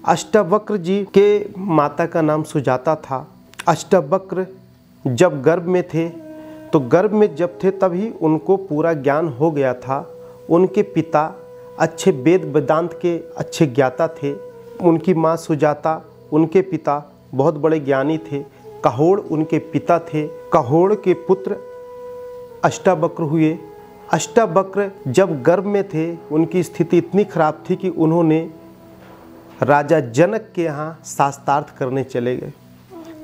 अष्टावक्र जी के माता का नाम सुजाता था। अष्टावक्र जब गर्भ में थे तो गर्भ में जब थे तभी उनको पूरा ज्ञान हो गया था। उनके पिता अच्छे वेद वेदांत के अच्छे ज्ञाता थे। उनकी माँ सुजाता, उनके पिता बहुत बड़े ज्ञानी थे। कहोड़ उनके पिता थे। कहोड़ के पुत्र अष्टावक्र हुए। अष्टावक्र जब गर्भ में थे उनकी स्थिति इतनी खराब थी कि उन्होंने राजा जनक के यहाँ शास्त्रार्थ करने चले गए।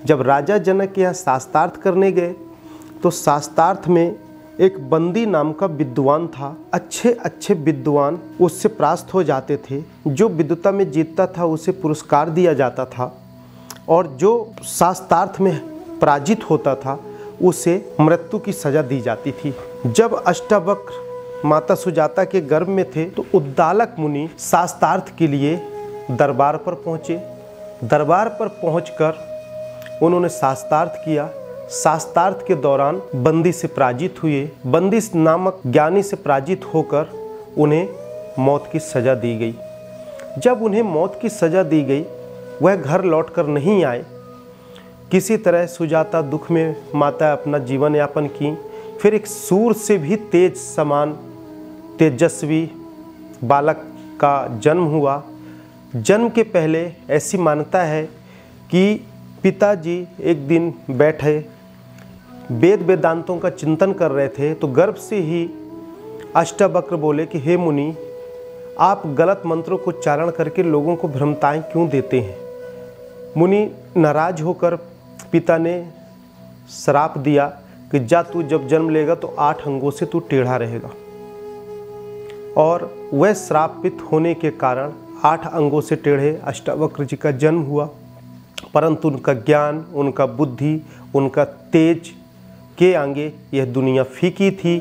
जब राजा जनक के यहाँ शास्त्रार्थ करने गए तो शास्त्रार्थ में एक बंदी नाम का विद्वान था। अच्छे अच्छे विद्वान उससे परास्त हो जाते थे। जो विद्वता में जीतता था उसे पुरस्कार दिया जाता था और जो शास्त्रार्थ में पराजित होता था उसे मृत्यु की सजा दी जाती थी। जब अष्टावक्र माता सुजाता के गर्भ में थे तो उद्दालक मुनि शास्त्रार्थ के लिए दरबार पर पहुँचे। दरबार पर पहुंचकर उन्होंने शास्त्रार्थ किया। शास्त्रार्थ के दौरान बंदी से पराजित हुए। बंदी नामक ज्ञानी से पराजित होकर उन्हें मौत की सज़ा दी गई। जब उन्हें मौत की सज़ा दी गई वह घर लौटकर नहीं आए। किसी तरह सुजाता दुख में माता अपना जीवन यापन की। फिर एक सूर से भी तेज समान तेजस्वी बालक का जन्म हुआ। जन्म के पहले ऐसी मान्यता है कि पिताजी एक दिन बैठे वेद वेदांतों का चिंतन कर रहे थे तो गर्भ से ही अष्टावक्र बोले कि हे मुनि, आप गलत मंत्रों को उच्चारण करके लोगों को भ्रमताएं क्यों देते हैं। मुनि नाराज होकर पिता ने श्राप दिया कि जा तू जब जन्म लेगा तो 8 अंगों से तू टेढ़ा रहेगा। और वह श्रापित होने के कारण 8 अंगों से टेढ़े अष्टावक्र जी का जन्म हुआ। परंतु उनका ज्ञान, उनका बुद्धि, उनका तेज के आगे यह दुनिया फीकी थी।